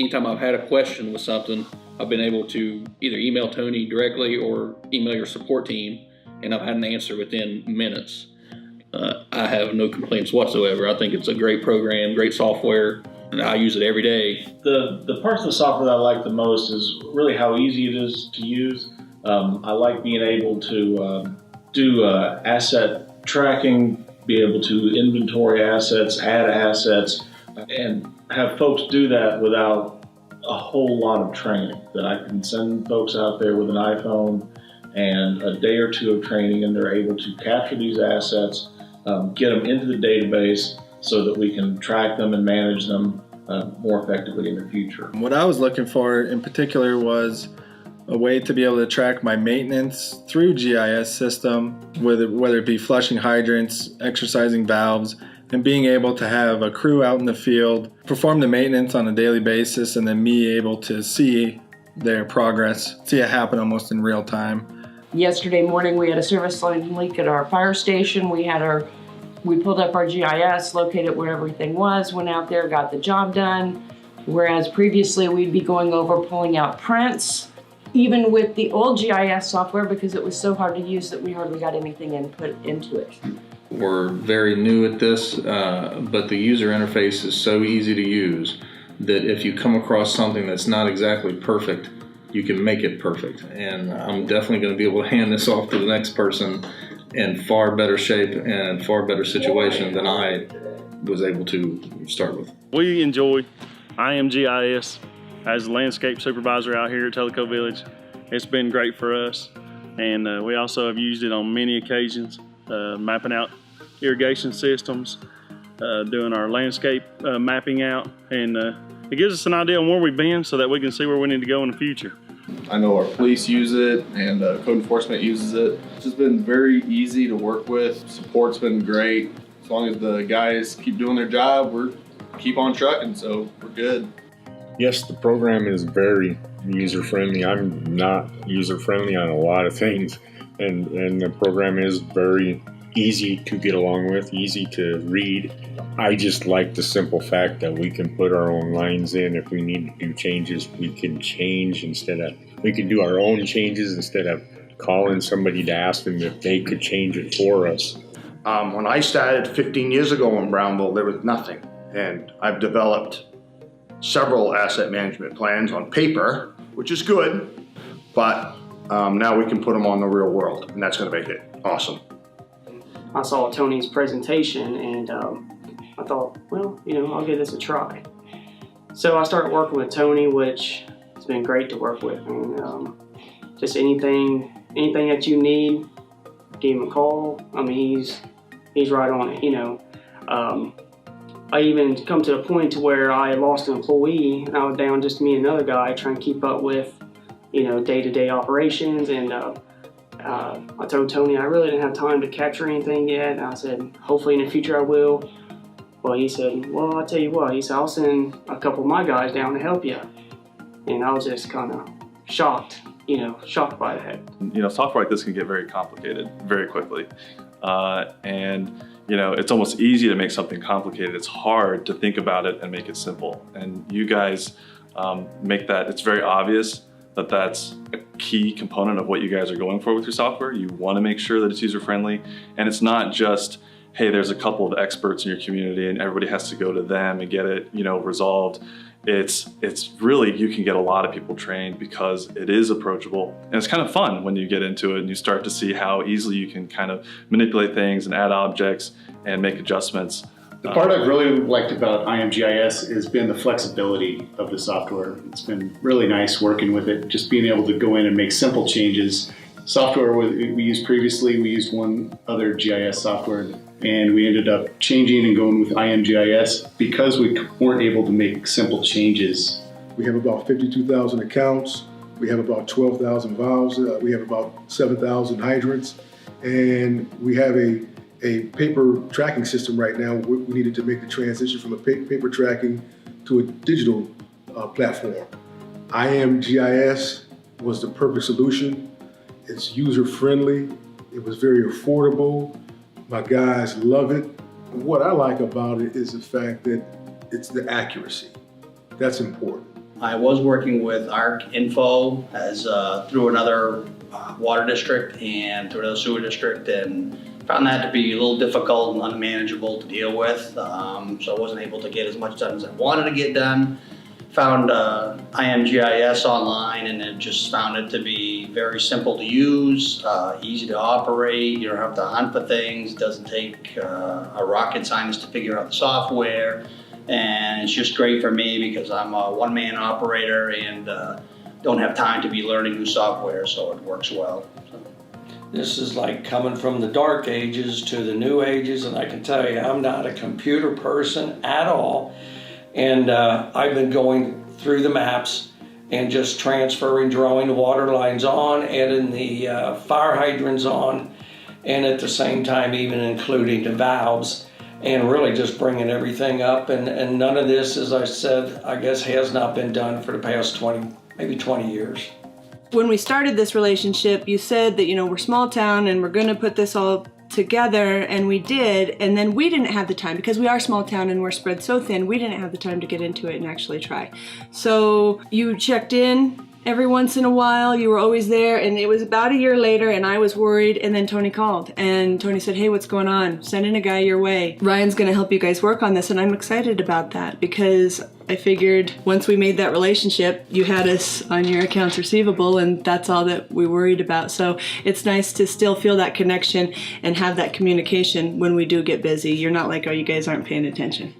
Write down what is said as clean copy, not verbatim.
anytime I've had a question with something, I've been able to either email Tony directly or email your support team, and I've had an answer within minutes. I have no complaints whatsoever. I think it's a great program, great software, and I use it every day. The parts of the software that I like the most is really how easy it is to use. I like being able to do asset tracking, be able to inventory assets, add assets, and have folks do that without a whole lot of training. That I can send folks out there with an iPhone and a day or two of training, and they're able to capture these assets, get them into the database so that we can track them and manage them more effectively in the future. What I was looking for in particular was a way to be able to track my maintenance through GIS system, whether it be flushing hydrants, exercising valves, and being able to have a crew out in the field perform the maintenance on a daily basis, and then me able to see their progress, see it happen almost in real time. Yesterday morning we had a service line leak at our fire station. We pulled up our GIS, located where everything was, went out there, got the job done. Whereas previously we'd be going over pulling out prints, even with the old GIS software, because it was so hard to use that we hardly got anything input into it. We're very new at this, but the user interface is so easy to use that if you come across something that's not exactly perfect, you can make it perfect. And I'm definitely going to be able to hand this off to the next person in far better shape and far better situation than I was able to start with. We enjoy iamGIS as a landscape supervisor out here at Tellico Village. It's been great for us, and we also have used it on many occasions, mapping out irrigation systems, doing our landscape mapping out, and it gives us an idea on where we've been so that we can see where we need to go in the future. I know our police use it and code enforcement uses it. It's just been very easy to work with. Support's been great. As long as the guys keep doing their job, we keep on trucking, so we're good. Yes, the program is very user-friendly. I'm not user-friendly on a lot of things, and the program is very easy to get along with, easy to read. I just like the simple fact that we can put our own lines in. If we need to do changes, we can change we can do our own changes instead of calling somebody to ask them if they could change it for us. When I started 15 years ago in Brownville, there was nothing, and I've developed several asset management plans on paper, which is good, but now we can put them on the real world, and that's going to make it awesome. I saw Tony's presentation, and I thought, well, I'll give this a try. So I started working with Tony, which has been great to work with. And just anything that you need, give him a call. I mean, he's right on it. I even come to a point to where I lost an employee, and I was down just me and another guy trying to keep up with, day-to-day operations. And I told Tony I really didn't have time to capture anything yet. And I said, hopefully in the future I will. Well, he said, well, I'll tell you what. He said, I'll send a couple of my guys down to help you. And I was just kind of shocked by that. Software like this can get very complicated very quickly. It's almost easy to make something complicated. It's hard to think about it and make it simple. And you guys make that, it's very obvious that that's a key component of what you guys are going for with your software. You want to make sure that it's user-friendly, and it's not just, hey, there's a couple of experts in your community and everybody has to go to them and get it, resolved. It's really, you can get a lot of people trained because it is approachable, and it's kind of fun when you get into it and you start to see how easily you can kind of manipulate things and add objects and make adjustments. The part I've really liked about iamGIS has been the flexibility of the software. It's been really nice working with it, just being able to go in and make simple changes. Software we used previously, we used one other GIS software, and we ended up changing and going with iamGIS because we weren't able to make simple changes. We have about 52,000 accounts. We have about 12,000 valves. We have about 7,000 hydrants. And we have a paper tracking system right now. We needed to make the transition from a paper tracking to a digital platform. iamGIS was the perfect solution. It's user-friendly. It was very affordable. My guys love it. What I like about it is the fact that it's the accuracy. That's important. I was working with ARC Info as through another water district and through another sewer district, and found that to be a little difficult and unmanageable to deal with. So I wasn't able to get as much done as I wanted to get done. Found iamGIS online, and then just found it to be very simple to use, easy to operate. You don't have to hunt for things. It doesn't take a rocket scientist to figure out the software. And it's just great for me because I'm a one-man operator and don't have time to be learning new software, so it works well. This is like coming from the dark ages to the new ages, and I can tell you I'm not a computer person at all. And I've been going through the maps and just transferring, drawing the water lines on, adding the fire hydrants on, and at the same time even including the valves, and really just bringing everything up. And none of this, as I said, I guess has not been done for the past 20, maybe 20 years. When we started this relationship, you said that, you know, we're small town and we're going to put this all together, and we did, and then we didn't have the time because we are small town and we're spread so thin. We didn't have the time to get into it and actually try. So you checked in every once in a while, you were always there, and it was about a year later and I was worried, and then Tony called and Tony said, hey, what's going on? Sending a guy your way. Ryan's gonna help you guys work on this, and I'm excited about that because I figured once we made that relationship, you had us on your accounts receivable, and that's all that we worried about. So it's nice to still feel that connection and have that communication when we do get busy. You're not like, oh, you guys aren't paying attention.